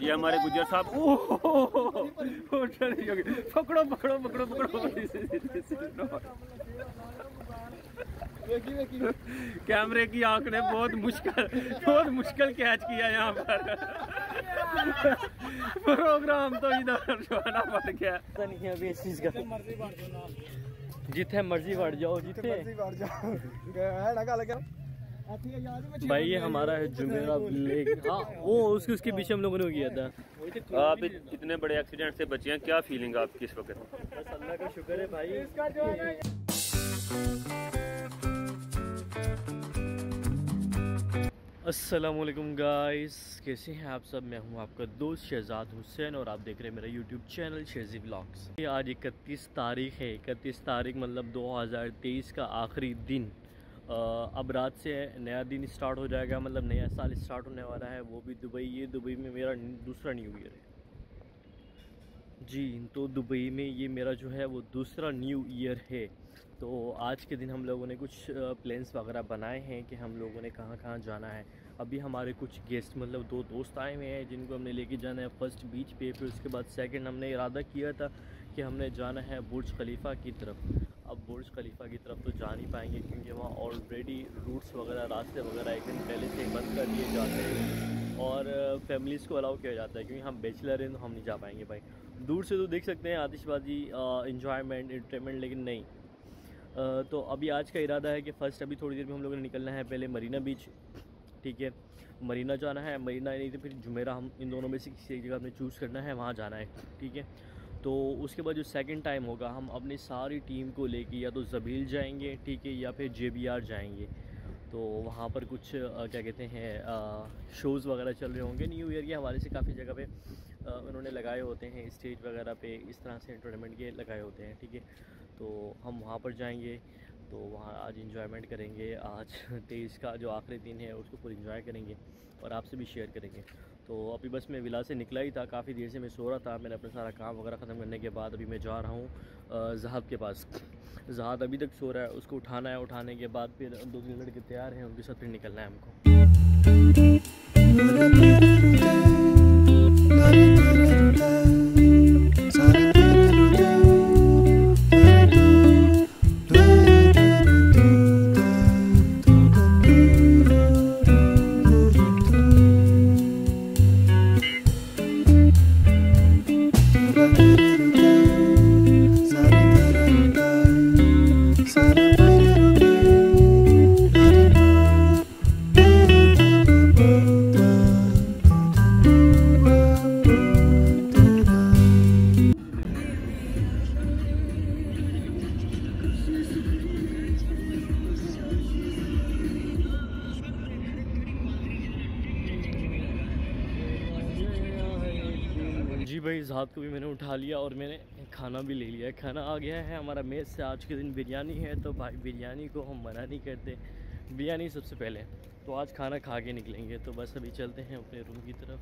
ये हमारे गुजर साहब पकड़ो पकड़ो पकड़ो पकड़ो। कैमरे की आंख ने बहुत मुश्किल कैच किया यहाँ पर। प्रोग्राम तो इधर जाना पड़ गया। नहीं अभी इस चीज का जिथे मर्जी बढ़ जाओ, जिथे भाई ये हमारा है जुमेरा लेक। हाँ वो उसके पीछे हम लोगों ने किया था। आप इतने बड़े एक्सीडेंट से बचे हैं, क्या फीलिंग आपकी इस वक्त? बस अल्लाह का शुक्र है भाई। अस्सलामुअलैकुम गाइस, कैसे हैं आप सब? मैं हूं आपका दोस्त शहजाद हुसैन और आप देख रहे हैं मेरा यूट्यूब चैनल शेजी व्लॉग्स। आज 31 तारीख है। 31 तारीख मतलब 2023 का आखिरी दिन। अब रात से नया दिन स्टार्ट हो जाएगा, मतलब नया साल स्टार्ट होने वाला है, वो भी दुबई। ये दुबई में मेरा दूसरा न्यू ईयर है जी। तो दुबई में ये मेरा जो है वो दूसरा न्यू ईयर है। तो आज के दिन हम लोगों ने कुछ प्लान्स वगैरह बनाए हैं कि हम लोगों ने कहाँ कहाँ जाना है। अभी हमारे कुछ गेस्ट मतलब 2 दोस्त आए हुए हैं जिनको हमने लेके जाना है फर्स्ट बीच पे, फिर उसके बाद सेकंड हमने इरादा किया था कि हमने जाना है बुर्ज खलीफा की तरफ। अब बुर्ज खलीफा की तरफ तो जा नहीं पाएंगे क्योंकि वहाँ ऑलरेडी रूट्स वगैरह, रास्ते वगैरह एक दिन पहले से बंद कर दिए जाते हैं और फैमिलीज़ को अलाउ किया जाता है क्योंकि हम बैचलर हैं तो हम नहीं जा पाएंगे भाई। दूर से तो देख सकते हैं आतिशबाजी, इंजॉयमेंट, एंटरटेनमेंट, लेकिन नहीं। तो अभी आज का इरादा है कि फ़र्स्ट अभी थोड़ी देर में हम लोगों ने निकलना है पहले मरीना बीच, ठीक है। मरीना जाना है, मरीना नहीं तो फिर जुमेरा, हम इन दोनों में से किसी एक जगह हमने चूज़ करना है, वहाँ जाना है, ठीक है। तो उसके बाद जो सेकंड टाइम होगा हम अपनी सारी टीम को लेके या तो ज़बील जाएंगे, ठीक है, या फिर JBR जाएंगे। तो वहाँ पर कुछ क्या कहते हैं शोज़ वगैरह चल रहे होंगे न्यू ईयर के हवाले से। काफ़ी जगह पे उन्होंने लगाए होते हैं स्टेज वगैरह पे, इस तरह से एंटरटेनमेंट के लगाए होते हैं, ठीक है। तो हम वहाँ पर जाएंगे, तो वहाँ आज इंजॉयमेंट करेंगे। आज 23 का जो आखिरी दिन है उसको पूरी इंजॉय करेंगे और आपसे भी शेयर करेंगे। तो अभी बस मैं विला से निकला ही था, काफ़ी देर से मैं सो रहा था। मैंने अपना सारा काम वगैरह ख़त्म करने के बाद अभी मैं जा रहा हूँ जहाद के पास। जहाद अभी तक सो रहा है, उसको उठाना है। उठाने के बाद फिर 2-3 लड़के तैयार हैं, उनके साथ फिर निकलना है हमको। जी भाई, ज़ात को भी मैंने उठा लिया और मैंने खाना भी ले लिया। खाना आ गया है हमारा मेज़ से। आज के दिन बिरयानी है, तो भाई बिरयानी को हम मना नहीं करते, बिरयानी सबसे पहले। तो आज खाना खा के निकलेंगे। तो बस अभी चलते हैं अपने रूम की तरफ।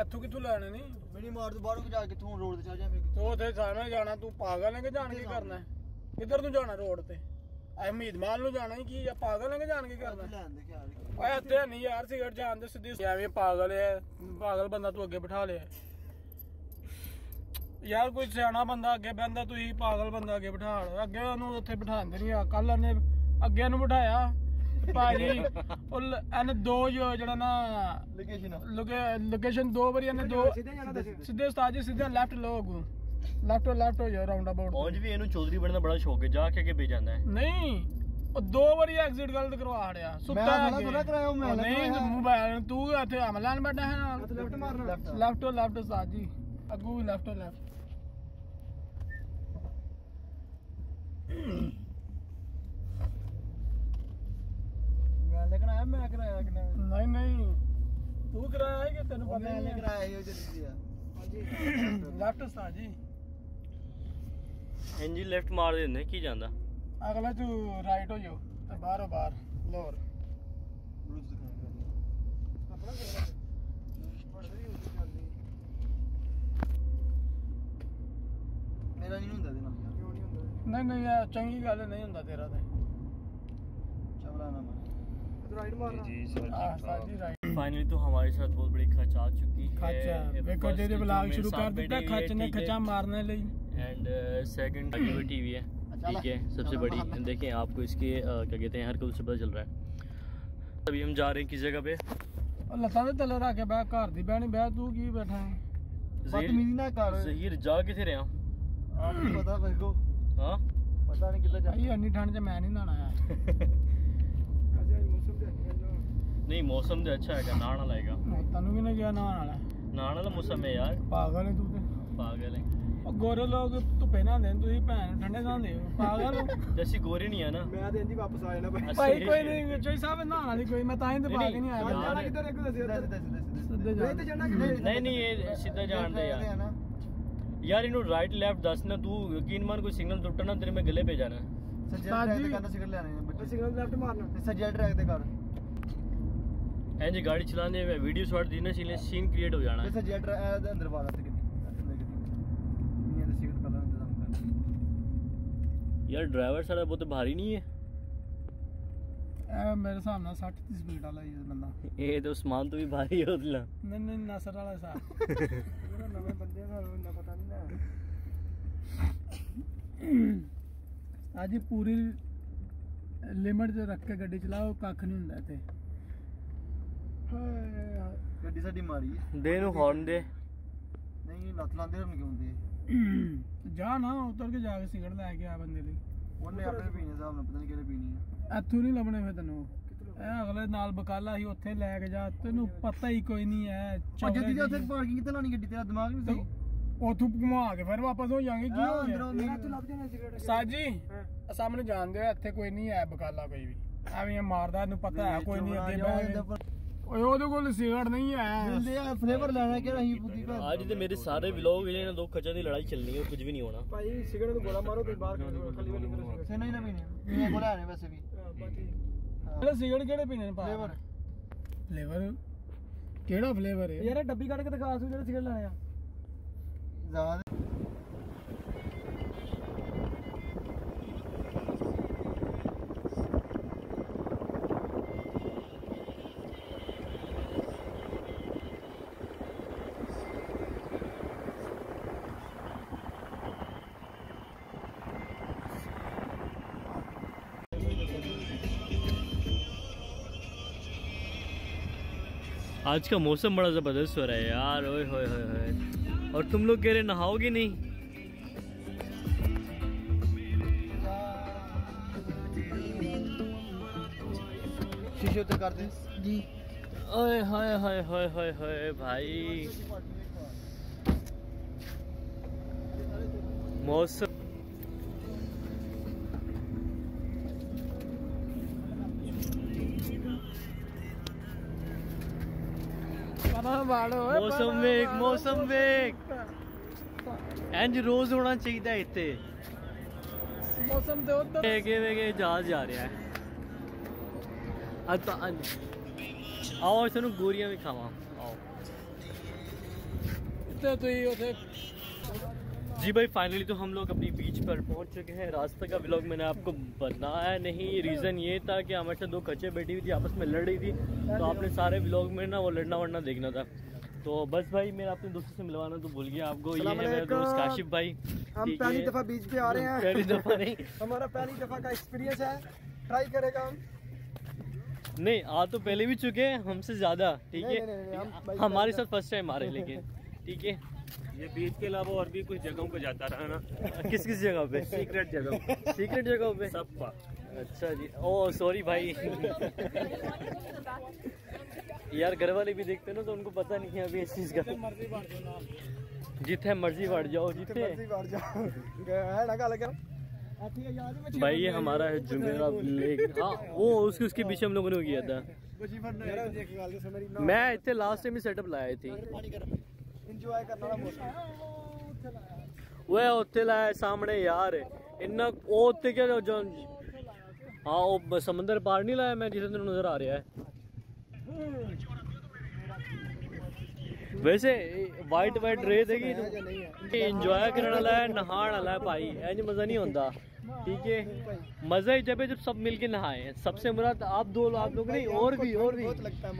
ਇੱਥੋਂ ਕਿੱਥੋਂ ਲੈਣੇ ਨਹੀਂ ਮੇਰੀ ਮਾਰ ਤੋਂ ਬਾਹਰੋਂ ਜਾ ਕੇ ਤੂੰ ਰੋਡ ਤੇ ਚੱਲ ਜਾ। ਫਿਰ ਤੂੰ ਉੱਥੇ ਸਾਹਮਣੇ ਜਾਣਾ, ਤੂੰ ਪਾਗਲ ਹੈ ਕਿ ਜਾਣ ਕੇ ਕਰਨਾ? ਕਿੱਧਰ ਨੂੰ ਜਾਣਾ? ਰੋਡ ਤੇ ਅਹਿਮੀਦ ਮਾਲ ਨੂੰ ਜਾਣਾ ਕੀ? ਜਾਂ ਪਾਗਲ ਹੈ ਕਿ ਜਾਣ ਕੇ ਕਰਨਾ? ਓਏ ਇੱਥੇ ਨਹੀਂ ਯਾਰ, ਸਿਗਰਟ ਜਾਣ ਦੇ ਸਿੱਧੀ। ਐਵੇਂ ਪਾਗਲ ਹੈ, ਪਾਗਲ ਬੰਦਾ ਤੂੰ ਅੱਗੇ ਬਿਠਾ ਲਿਆ ਯਾਰ। ਕੋਈ ਸਿਆਣਾ ਬੰਦਾ ਅੱਗੇ ਬਹਿੰਦਾ, ਤੁਸੀਂ ਪਾਗਲ ਬੰਦਾ ਅੱਗੇ ਬਿਠਾ ਲਓ। ਅੱਗੇ ਉਹਨੂੰ ਉੱਥੇ ਬਿਠਾਉਂਦੇ ਨਹੀਂ ਆ। ਕੱਲ ਇਹਨੇ ਅੱਗੇ ਨੂੰ ਬਿਠਾਇਆ ਭਾਜੀ, ਉਹ ਇਹਨੇ 2 ਜਿਹੜਾ ਨਾ ਲੋਕੇਸ਼ਨ 2 ਵਾਰੀ ਇਹਨੇ 2 ਸਿੱਧੇ ਉਸਤਾਦ ਜੀ ਸਿੱਧੇ ਲੈਫਟ ਲਓ, ਲੈਫਟ ਹੋ ਜਾ ਰਾਉਂਡ ਅਬਾਊਟ। ਅੱਜ ਵੀ ਇਹਨੂੰ ਚੌਧਰੀ ਬਣਨ ਦਾ ਬੜਾ ਸ਼ੌਕ ਹੈ, ਜਾ ਕੇ ਅੱਗੇ ਭੇਜ ਜਾਂਦਾ ਹੈ। ਨਹੀਂ, ਉਹ 2 ਵਾਰੀ ਐਗਜ਼ਿਟ ਗਲਤ ਕਰਵਾ ਰਿਹਾ। ਸੁੱਤਾ ਨਹੀਂ ਮੋਬਾਈਲ, ਤੂੰ ਇੱਥੇ ਹਮਲਾ ਨਾਲ ਬੈਠਾ ਹੈ ਨਾਲ। ਲੈਫਟ ਮਾਰਨਾ, ਲੈਫਟ ਉਸਤਾਦ ਜੀ, ਅੱਗੂ ਵੀ ਲੈਫਟ। मैं कराया कि नहीं तू कराया है कि तेन पता नहीं? कराया है जल्दी आ लेफ्ट उस्ताद जी। हां जी, लेफ्ट मार देने की जांदा। अगला तू राइट हो जाओ ते बाहर लोअर मेरा नहीं हुंदा देना। नहीं यार चंगी गल नहीं हुंदा तेरा ते चवला ना मार राइट मारना जी साजी राइट। फाइनली तो हमारे साथ बहुत बड़ी खच आ चुकी है। देखो जे ब्लॉग शुरू कर दिता खच ने खचा मारने ਲਈ एंड सेकंड टीवी है, ठीक है, सबसे बड़ी। देखें आपको इसके क्या कहते हैं हरकत से पता चल रहा है। अभी हम जा रहे हैं किस जगह पे? लता दे तले रख के बैठ घर दी बहनी बैठ तू की बैठा है बदतमीजी ना कर। ज़हीर जा किथे रहे आपको पता मेरे को? हां पता नहीं किधर जा। इन्नी ठंड च मैं नहीं नहाना है। नहीं मौसम तो अच्छा है, नहाना लाएगा। तनु भी नहीं गया नहाना वाला। नहाना वाला मौसम है यार। पागल है तू ते। पागल है। और गोरे लोग धुप्पे ना देन, तू ही भैन ठंडे ना दे। पागल हो। जैसी गोरी नहीं है ना। मैं तो इंदी वापस आ जाना भाई। कोई नहीं चोई साहब नहाना वाली कोई, मैं ताई ते भाग नहीं आया। जाना किधर है? सीधे जाना। नहीं ये सीधा जान दे यार। यार इन्हों राइट लेफ्ट दस ना, तू यकीन मान कोई सिग्नल टुटना ना तेरे में गले पे जाना। सज्जल ट्रैक ते करना, सिग्नल लेने बच्चे। सिग्नल लेफ्ट मारना। सज्जल ट्रैक ते कर। एंड गाड़ी चलाने में वीडियो शॉट देने से सीन क्रिएट हो जाना है। सज्जल ट्रैक अंदर वाला ते यार ड्राइवर सारा बहुत भारी नहीं है। मेरे हिसाब नाल 60 की स्पीड वाला ये बंदा। ये तो उस्मान तो भी भारी है उतला। नहीं नसर वाला सा। नवे बंदे का ना पता नहीं ना। आज पूरी लिमिट से रख के गड्डी चलाओ, कख नहीं हुंदा इत्थे। गड्डी साडी मारी दे नु हॉर्न दे। नहीं लत लांदे हम क्यों दे? जा ना उतर के जाके सिगरेट ले के आ बंदे ਲਈ। ਉਹਨੇ ਆਪਣੇ ਪੀਣੇ ਸਾਹਿਬ ਨੂੰ ਪਤਾ ਨਹੀਂ ਕਿਹੜੇ ਪੀਣੀ ਆ। ਇੱਥੋਂ ਨਹੀਂ ਲੱਭਣੇ ਫਿਰ ਤੈਨੂੰ। ਇਹ ਅਗਲੇ ਨਾਲ ਬਕਾਲਾ ਸੀ ਉੱਥੇ ਲੈ ਕੇ ਜਾ, ਤੈਨੂੰ ਪਤਾ ਹੀ ਕੋਈ ਨਹੀਂ ਹੈ। ਜੱਦੀ ਦੇ ਉੱਥੇ ਪਾਰਕਿੰਗ ਕਿੱਥੇ ਲਾਣੀ ਗੱਡੀ, ਤੇਰਾ ਦਿਮਾਗ ਨਹੀਂ ਸਹੀ। ਉੱਥੋਂ ਘੁਮਾ ਕੇ ਫਿਰ ਵਾਪਸ ਹੋ ਜਾਾਂਗੇ। ਕੀ ਹੋ ਗਿਆ? ਮੇਰਾ ਤੋਂ ਲੱਭ ਜਾਣਾ ਸਿਗਰਟ। ਸਾਜੀ ਸਾਹਮਣੇ ਜਾਣਦੇ ਹੋ ਇੱਥੇ ਕੋਈ ਨਹੀਂ ਹੈ ਬਕਾਲਾ ਕੋਈ ਵੀ। ਐਵੇਂ ਮਾਰਦਾ, ਇਹਨੂੰ ਪਤਾ ਹੈ ਕੋਈ ਨਹੀਂ ਅੱਗੇ ਬੈ। ओए ओदे कोल सिगरेट नहीं है। दिंदे आ फ्लेवर लेना केड़ा ही बुद्धि का। आज तो मेरे सारे व्लॉग ये ना दो खचा दी लड़ाई चलनी है, कुछ भी नहीं होना भाई। सिगरेट तो गोला मारो, कोई बाहर खाली वाली करो सिगरेट से नहीं ना पीने। ये बोला है वैसे भी। हां सिगरेट केड़े पीने ने? फ्लेवर केड़ा फ्लेवर है यार? डब्बी काट के दिखा सु जेड़ा सिगरेट लेने आ ज्यादा। आज का मौसम बड़ा ज़बरदस्त हो रहा है यार। ओए होए होए होए। और तुम लोग कह रहे नहाओगे नहीं? शीशे तो कर दे जी। ओए होए होए होए होए होए भाई। मौसम मौसम वेग इंज रोज होना चाहिए इतने। मौसम तो उधर जहाज जा रहा है। आओ इस गोरियां भी खावा। आओ जी भाई फाइनली तो हम लोग अपनी बीच पर पहुंच चुके हैं। रास्ते का व्लॉग मैंने आपको बताया नहीं। रीज़न ये था कि हमारे साथ दो कच्चे बैठी हुई थी, आपस में लड़ रही थी, तो आपने सारे व्लॉग में ना वो लड़ना वड़ना देखना था। तो बस भाई मेरा अपने दोस्तों से मिलवाना तो भूल गया आपको। ये है मेरा दोस्त काशिफ भाई। हम पहली दफ़ा बीच पे आ रहे हैं। पहली दफ़ा नहीं, हमारा पहली दफ़ा का एक्सपीरियंस है। ट्राई करेगा हम। नहीं आ तो पहले भी चुके हैं हमसे ज़्यादा, ठीक है। हमारे साथ फर्स्ट टाइम आ रहे हैं लेकिन ठीक है। ये बीच के अलावा और भी कुछ जगहों पे जाता रहा ना। किस किस जगह पे? सीक्रेट जगह पे सब पा। अच्छा जी। ओ सॉरी भाई। यार घर वाले भी देखते ना तो उनको पता नहीं है अभी इस चीज़ का। जिथे मर्जी बढ़ जाओ, जिथे भाई। ये हमारा है जुमेरा लेक। हाँ वो उसके पीछे हम लोगों ने किया था। मैं इतने लास्ट टाइम ही सेटअप लाया थी। इंजॉय करना मौसम वो उत्थे लाया सामने यार। इन्ना वो उत्ते क्या जो हाँ वो समंदर पार नहीं लाया मैं, जिसे नजर आ रहा है। वैसे वाइट वाइट रेत है कि इंजॉय करने वाला है, नहाने वाला है भाई, ऐसे मजा नहीं होता। ठीक है, मजा ही जब सब मिलके नहाए। सबसे मुराद आप लोग नहीं, और भी लगता है।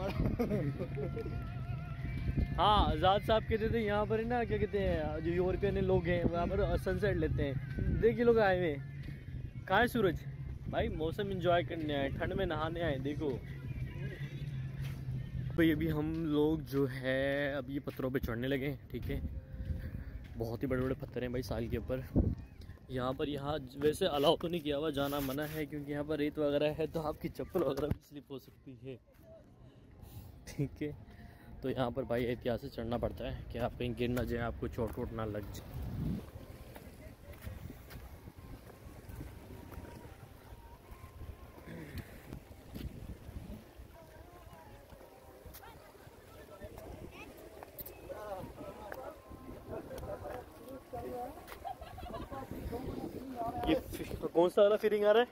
हाँ, आजाद साहब कहते थे यहाँ पर ना, क्या कहते हैं, जो यूरोपियन लोग हैं वहाँ पर सनसेट लेते हैं। देखिए लोग आए हुए, कहाँ है सूरज भाई? मौसम एंजॉय करने आए, ठंड में नहाने आए। देखो भाई, अभी हम लोग जो है अभी ये पत्थरों पे चढ़ने लगे। ठीक है, बहुत ही बड़े बड़े पत्थर हैं भाई साल के ऊपर। यहाँ वैसे अलाउ तो नहीं किया हुआ, जाना मना है, क्योंकि यहाँ पर रेत वगैरह है तो आपकी चप्पल वगैरह भी स्लिप हो सकती है। ठीक है, तो यहाँ पर भाई एहतियात से चढ़ना पड़ता है कि आप कहीं गिर ना जाए, आपको चोट वोट ना लग जाए। ये कौन सा वाला फीलिंग आ रहा है?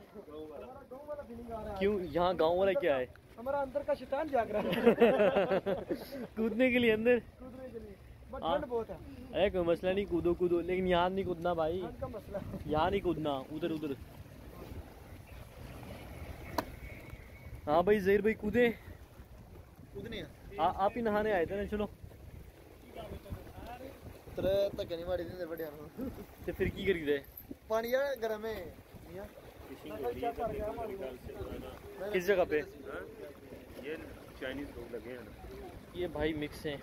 क्यों, यहाँ गांव वाला क्या है? हमारा अंदर का शैतान जाग रहा है। कूदने के लिए अंदर, कूदने के लिए ठंड बहुत है। अरे कोई मसला नहीं, कूदो, लेकिन यहाँ नहीं कूदना भाई, का मसला यहाँ नहीं कूदना, उधर। हाँ भाई ज़हीर भाई कूदे, आप ही नहाने आए थे ना, चलो। तक नहीं मारी थी बढ़िया तो फिर की करी थे? पानी यार गर्म है। किस जगह पे? ये चाइनीज लोग लगे हैं ना, ये भाई मिक्स है।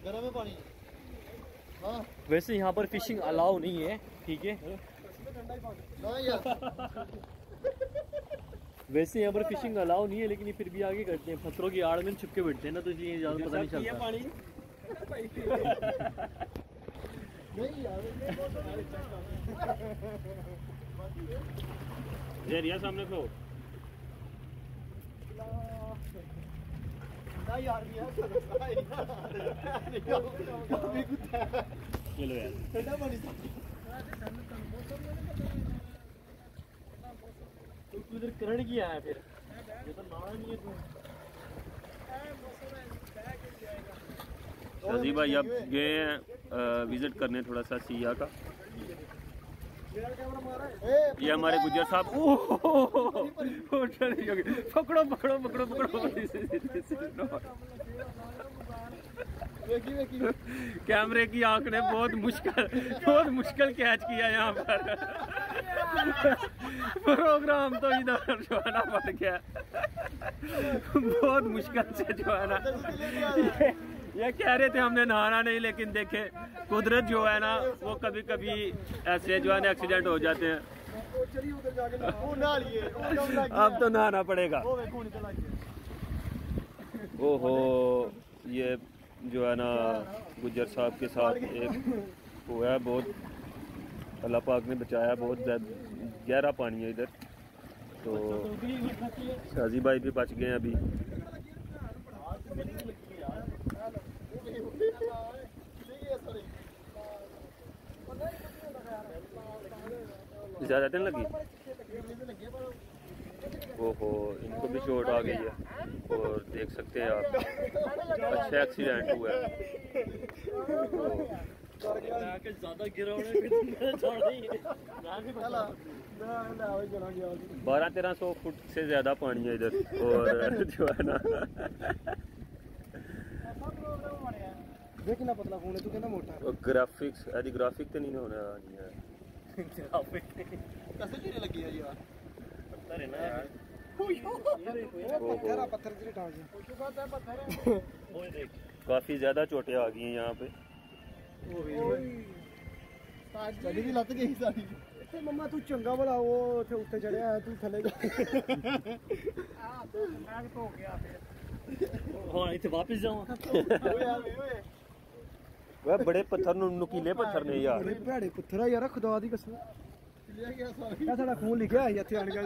गर्म है पानी। हाँ, वैसे यहाँ पर फिशिंग अलाउ नहीं है। ठीक है, वैसे यहाँ पर फिशिंग अलाउ नहीं है, लेकिन ये फिर भी आगे करते हैं। पत्थरों की आड़ में छुप के बैठते हैं ना, तो इसलिए ज़्यादा पता नहीं चलता। जरिया सामने को चलो यार, तो उधर करण किया है फिर, ये तो नहा नहीं है तू। शाजी भाई अब गए हैं विजिट करने थोड़ा सा सिया का। ये हमारे गुजर साहब, पकड़ो। कैमरे की आंख ने बहुत मुश्किल कैच किया यहाँ पर। प्रोग्राम तो इधर जो है ना बढ़ गया, बहुत मुश्किल से जो है ना। ये कह रहे थे हमने नहाना नहीं, लेकिन देखे कुदरत जो है ना, वो कभी कभी ऐसे जो है ना एक्सीडेंट हो जाते हैं। अब तो नहाना पड़ेगा। ओहो, ये जो है ना गुजर साहब के साथ एक हुआ है, बहुत अल्लाह पाक ने बचाया, बहुत गहरा पानी है इधर, तो शाजी भाई भी बच गए हैं अभी। ज़्यादा दिन लगी, ओहो, इनको भी चोट आ गई है, और देख सकते हैं आप, अच्छा एक्सीडेंट हुआ है। 1200-1300 फुट से ज़्यादा पानी है इधर, और जो है ना देखना पतला फोन है, तू कहना मोटा। ग्राफिक्स ग्राफिक तो नहीं होना है। कैसे गिरे लगी है यार, पत्थर है ना यार, पत्थर गिरे पत्थर है। काफी ज्यादा चोटें आ गई हैं यहाँ पे। साड़ी भी लत गई साड़ी। मम्मा तू चंगा भला वो उत्ते चढ़िया है, तू थले तो गया हाँ, इतने वापस जाऊँ। वह बड़े पत्थर नुकीले पत्थर ने यार, बड़े भैड़े पत्थर है यार, खुदा दी कसम। ये साडा खून लिखा है इत्थे आण के।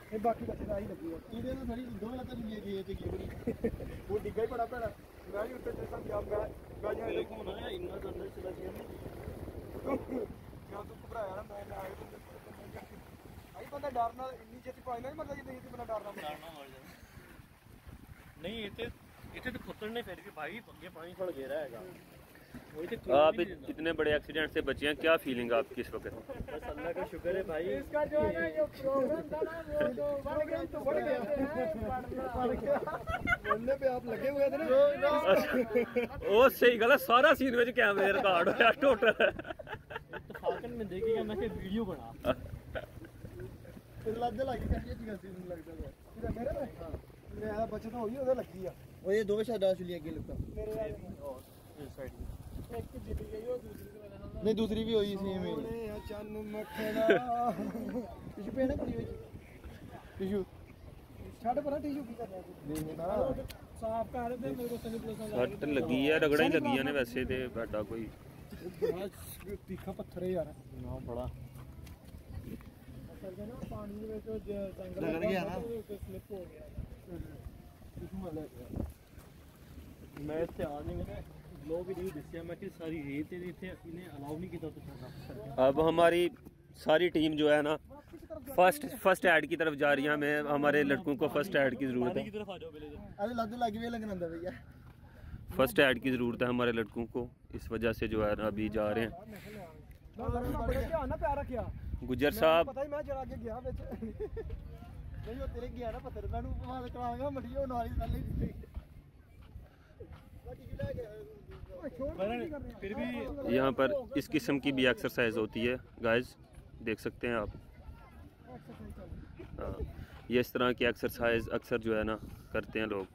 ये बाकी बच्चे आई लगी है, इधर तो थोड़ी दो लता लिए गई है की बड़ी, वो डिग्गा ही बड़ा भैड़ा। मैं भी उत्ते जैसा क्या मैं देखो ना यार, इतना तो अंदर चला गया। क्या तू घबराया ना, मैं आया ਬੰਦਾ ਡਰ ਨਾਲ ਇੰਨੀ ਛੇਤੀ ਪਾਣੀ ਨਹੀਂ ਮਰਦਾ ਜਿੱਦਾਂ ਬੰਦਾ ਡਰ ਨਾਲ ਮਰ ਜਾਂਦਾ नहीं इतने तो खुतरने फिर भी भाई ये पानी थोड़ा गहरा है। आप इतने बड़े एक्सीडेंट से बचे हैं, क्या फीलिंग आपकी इस वक्त? बस अल्लाह का शुक्र है भाई। इसका जो है ना ये प्रॉब्लम था ना वो तो बढ़ गया तो बढ़ गया बोलने पे आप लगे हुए थे ना ओ सही गल सारा सीन में कैमरे रिकॉर्ड होया टोटल। इत्तेफाकन में देखिएगा मैं कि वीडियो बना फिर लग लगी कैसी चीज सीन लगदा है पूरा मेरे में हां मेरा बचत होई ओदे लगी आ ओ ये दो शायद चली आगे लगता मेरे इस साइड एक तो जीत गई और दूसरी तो नहीं दूसरी भी हुई सेम ही चन मखना टिशू पे ना करी टिशू छाड़ पर टिशू की कर रहा नहीं ना साफ कर दे मेरे को सही प्लेस सट लगी है रगड़ा ही लगी ने वैसे ते बैठा कोई तीखा पत्थर है यार ना बड़ा असल में ना पानी में तो जंगल लग गया ना स्लिप हो गया टिशू वाला मैं इससे आने में लोग भी नहीं दिसया मैं कि सारी रेत है इथे इन्हें अलाउ नहीं किया तो अब हमारी सारी टीम जो है ना फर्स्ट ऐड की तरफ जा रही है। हमें हमारे लड़कों को फर्स्ट ऐड की जरूरत है। अरे लद लगी हुई लगन अंदर भैया फर्स्ट ऐड की जरूरत है हमारे लड़कों को, इस वजह से जो है ना अभी जा रहे हैं। क्या ना प्यारा क्या गुजर साहब पता ही मैं जरा के गया विच नहीं वो तेरे गया ना पत्थर मैनू मार करांगा मटियो नाली थल्ले फिर भी यहाँ पर इस किस्म की भी एक्सरसाइज होती है गाइस, देख सकते हैं आप। हाँ, ये इस तरह की एक्सरसाइज अक्सर जो है ना करते हैं लोग।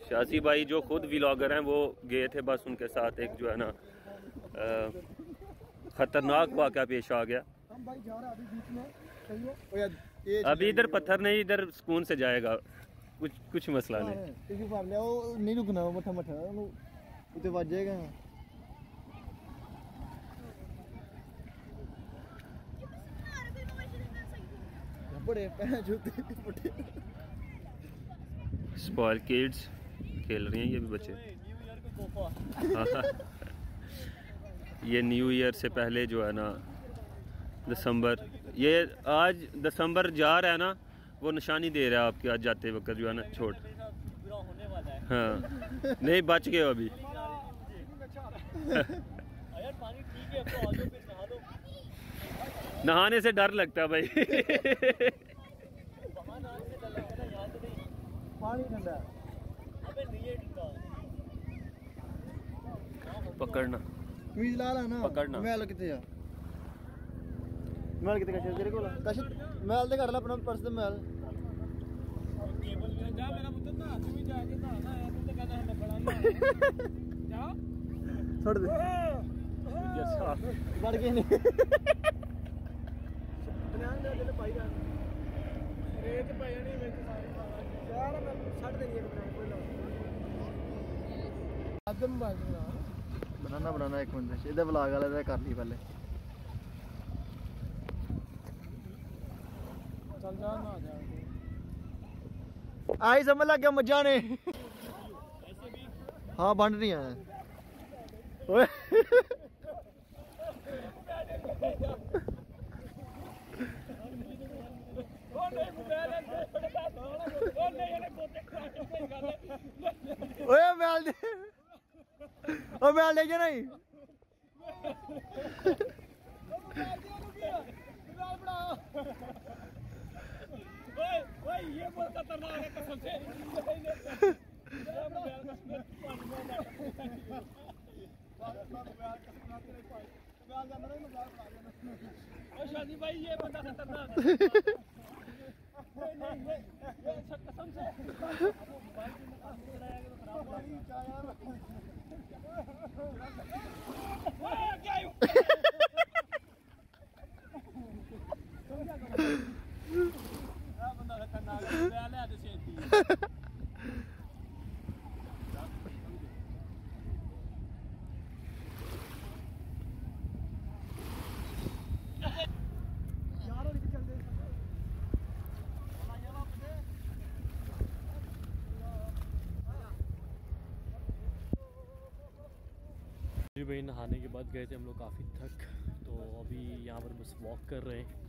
शाजी भाई जो खुद व्लॉगर हैं वो गए थे, बस उनके साथ एक जो है ना खतरनाक वाक़या पेश आ गया। हम भाई जा रहे अभी बीच में सही है अभी इधर पत्थर नहीं, इधर सुकून से जाएगा, कुछ मसला नहीं। टिशू फाड़ लिया वो नहीं रुकना वो मठा मठा उते ਵੱਜ जाएगा। बड़े पैर जूते मोटे स्पॉइल किड्स खेल रही हैं ये भी बच्चे। ये न्यू ईयर से पहले जो है ना दिसंबर, ये आज दिसंबर जा रहा है ना, वो निशानी दे रहा है आपके आज जाते वक्त जो है ना छोड़। हाँ नहीं बच गए अभी। नहाने से डर लगता है भाई। पानी ठंडा पकड़ना मीज ला ला ना पकड़ना। मैल किथे आ मैल किथे कशे तेरे कोल कशे मैल ते कर ले अपना पर्स ते मैल केबल में जा मेरा पुत्र ना तू भी जाके नहाना है तू तो कहना है मैं बड़ा ना जा छोड़ दे जैसा बढ़ गए नहीं ध्यान दे दे भाई जान रेत पाई नहीं मैं यार मैं छड़ देनी है कोई लो आदम भाई बनाना एक मिनट इधर व्लॉग वाला कर ली पहले चल जा ना जा आई समझ लग गया मजा ने हाँ बन रही है ओए ओए मैल दे ओ मैल ले जा नहीं ओए ये बहुत खतरनाक है कसम से शादी भाई ये बंदा खतरनाक है कसम से बंदा खतरनाक है फिर भाई नहाने के बाद गए थे हम लोग काफ़ी थक, तो अभी यहाँ पर बस वॉक कर रहे हैं।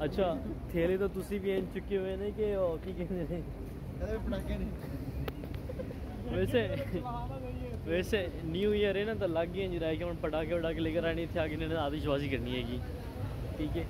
अच्छा थेले तो तुसी भी एन चुके हुए ने कि की कहने ने वैसे न्यू ईयर है ना तो लग गए जरा कि हम पटाखे वटाखे लेकर आने थे, आगे इन्होंने आतिशबाजी करनी है की, ठीक है।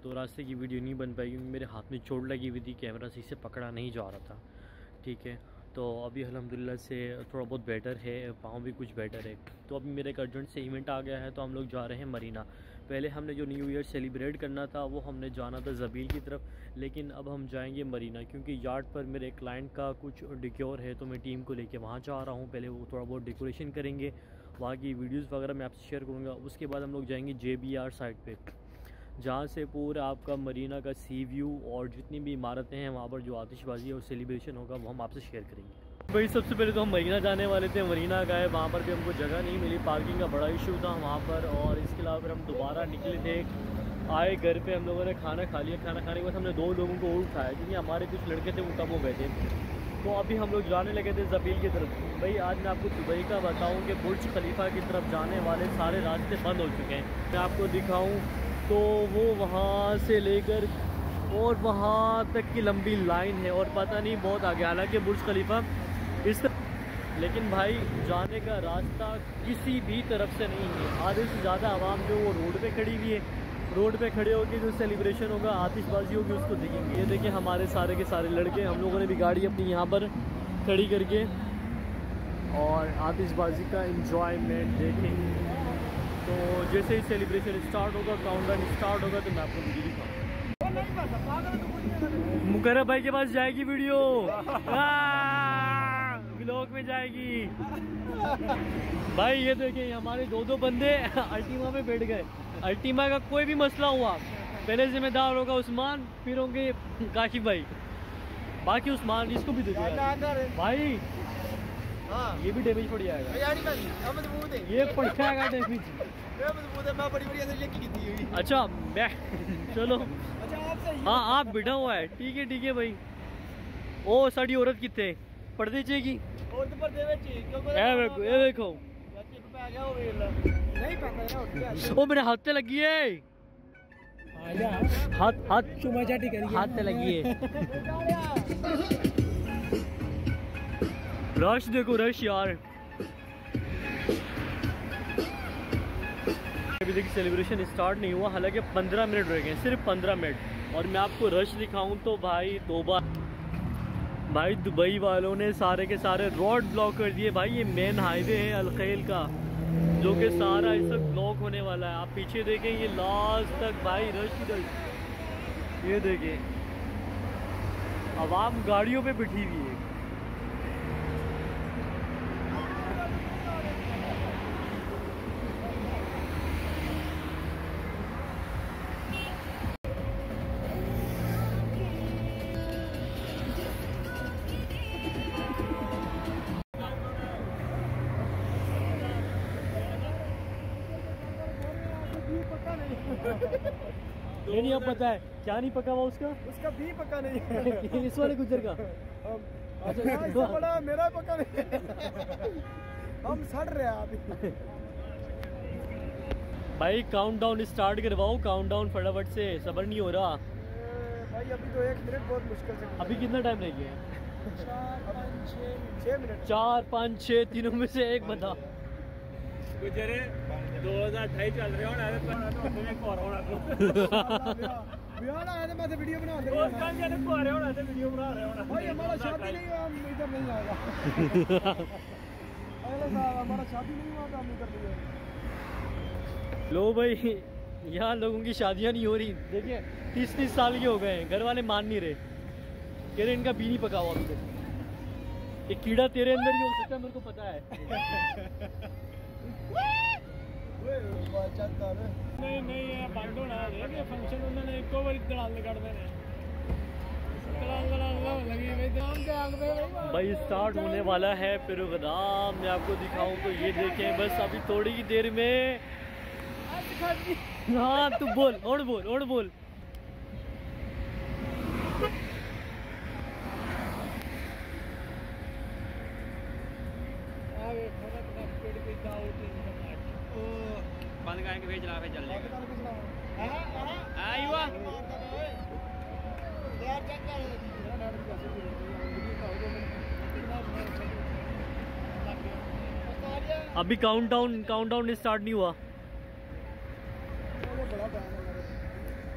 दो रास्ते की वीडियो नहीं बन पाई क्योंकि मेरे हाथ में चोट लगी हुई थी, कैमरा सही से पकड़ा नहीं जा रहा था, ठीक है। तो अभी अल्हम्दुलिल्लाह से थोड़ा बहुत बेटर है, पाँव भी कुछ बेटर है। तो अभी मेरे एक अर्जेंट से इवेंट आ गया है, तो हम लोग जा रहे हैं मरीना। पहले हमने जो न्यू ईयर सेलिब्रेट करना था वो हमने जाना था ज़बील की तरफ, लेकिन अब हम जाएंगे मरीना क्योंकि यार्ड पर मेरे क्लाइंट का कुछ डिक्योर है, तो मैं टीम को लेके वहाँ जा रहा हूँ। पहले वो थोड़ा बहुत डेकोरेशन करेंगे, वहाँ की वीडियोज़ वगैरह मैं आपसे शेयर करूँगा। उसके बाद हम लोग जाएंगे JBR साइड पे, जहाँ से पूरा आपका मरीना का सी व्यू और जितनी भी इमारतें हैं वहाँ पर जो आतिशबाजी और सेलिब्रेशन होगा वो हम आपसे शेयर करेंगे। भाई सबसे पहले तो हम मरीना जाने वाले थे, मरीना गए, वहाँ पर भी हमको जगह नहीं मिली, पार्किंग का बड़ा इशू था वहाँ पर। और इसके अलावा फिर हम दोबारा निकले थे, आए घर पे, हम लोगों ने खाना खा लिया। खाना खाने के बाद हमने 2 लोगों को उठाया क्योंकि हमारे कुछ लड़के थे वो कम हो गए थे। तो अभी हम लोग जाने लगे थे ज़बील की तरफ। भाई आज मैं आपको दुबई का बताऊँ कि बुर्ज खलीफा की तरफ जाने वाले सारे रास्ते बंद हो चुके हैं। मैं आपको दिखाऊँ तो वो वहाँ से लेकर और वहाँ तक की लंबी लाइन है और पता नहीं बहुत आगे, हालांकि बुर्ज खलीफा इस लेकिन भाई जाने का रास्ता किसी भी तरफ से नहीं है। आधे से ज़्यादा आवाम जो वो रोड पे खड़ी हुई है, रोड पे खड़े होकर जो सेलिब्रेशन होगा, आतिशबाजी होगी, उसको देखेंगे। ये देखिए हमारे सारे के सारे लड़के, हम लोगों ने भी गाड़ी अपनी यहाँ पर खड़ी करके और आतिशबाजी का इंजॉयमेंट देखेंगे। तो जैसे ही सेलिब्रेशन स्टार्ट होगा, काउंटडाउन स्टार्ट होगा, तो मैं आपको वीडियो दिखाऊंगा। मुकर्रम भाई के पास जाएगी वीडियो, व्लॉग में जाएगी। भाई ये देखिए हमारे 2 बंदे अल्टीमा में बैठ गए। अल्टीमा का कोई भी मसला हुआ पहले जिम्मेदार होगा उस्मान, फिर होंगे काशिफ भाई, बाकी उस्मान इसको भी दे दो भाई। हाँ ये भी डैमेज पड़ जाएगा, ये पड़ जाएगा डैमेज। अच्छा मैं चलो, हाँ आप बैठा हुआ है, ठीक है भाई। ओ साड़ी औरत कितने पर्दे चेगी औरत पर्दे ਵਿੱਚ ਕਿਉਂਕਿ ਇਹ ਵੇਖੋ ਚਿਪ ਪੈ ਗਿਆ ਉਹ ਵੇਖ ਲੈ ਨਹੀਂ ਪੈਂਦਾ ਨਾ ਉੱਠ ओ मेरे हाथ पे लगी है ਆ ਜਾ हाथ ਚੁਮਾ ਚਾਟੀ ਕਰੀਏ हाथ पे लगी है रश देखो रश यार अभी देखिए सेलिब्रेशन स्टार्ट नहीं हुआ हालांकि 15 मिनट रह गए सिर्फ 15 मिनट और मैं आपको रश दिखाऊं तो भाई तौबा भाई दुबई वालों ने सारे के सारे रोड ब्लॉक कर दिए भाई ये मेन हाईवे है अलखैल का जो कि सारा इस वक्त ब्लॉक होने वाला है आप पीछे देखें ये लास्ट तक भाई रश ही रश ये देखें आवाम गाड़ियों पे बिठी हुई है ये नहीं अब पता है क्या नहीं पका हुआ उसका भी पक्का नहीं है इस वाले गुजर का इससे बड़ा मेरा पक्का नहीं है हम सड़ रहे हैं अभी भाई काउंटडाउन स्टार्ट करवाओ काउंटडाउन फटाफट से सब्र नहीं हो रहा भाई अभी तो 1 मिनट बहुत मुश्किल से अभी कितना टाइम रह गया 6 मिनट 4 5 6 तीनों में से एक बता गुजरे 2028 चल रहे होना एक और होना बिहार आया तो मैं वीडियो बना दे उस टाइम जब कोरे होना तो वीडियो बना रहे होना भाई हमारा शादी नहीं हुआ हम इधर नहीं आएगा अगले साल हमारा शादी नहीं हुआ तो हम इधर नहीं आएगा लो भाई यहाँ लोगों की शादियाँ नहीं हो रही देखिए 30-30 साल के हो गए हैं घर वाले मान नहीं रहे कह रहे इनका बी नहीं पका हुआ अभी तक एक कीड़ा तेरे अंदर ही हो सकता है मेरे को पता है नहीं नहीं ये बंद होना है ये फंक्शन उन्होंने एको बार दलाल कर देने दलाल लगी भाई दाम के आग पे भाई स्टार्ट होने वाला है प्रोग्राम मैं आपको दिखाऊं तो ये देखें बस अभी थोड़ी ही देर में हाँ तू बोल और बोल बंद करके भेज ला फिर चल अभी काउंटडाउन स्टार्ट नहीं हुआ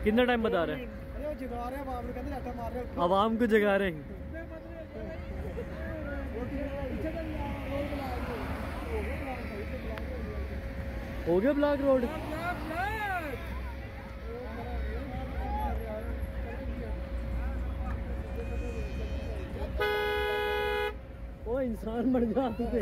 कितना टाइम बता रहे हैं आवाम को जगा रहे हैं हो गया ब्लॉक रोड ओ इंसान मर गया तू पे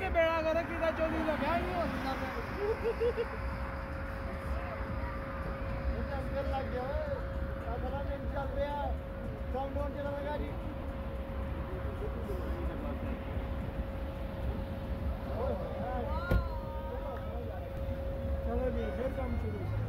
बेड़ा कर किदा चोली लगा ही हो अंदर लग गया 15 मिनट चल रहा काउंटडाउन चला लगा जी चलो जी फिर काम शुरू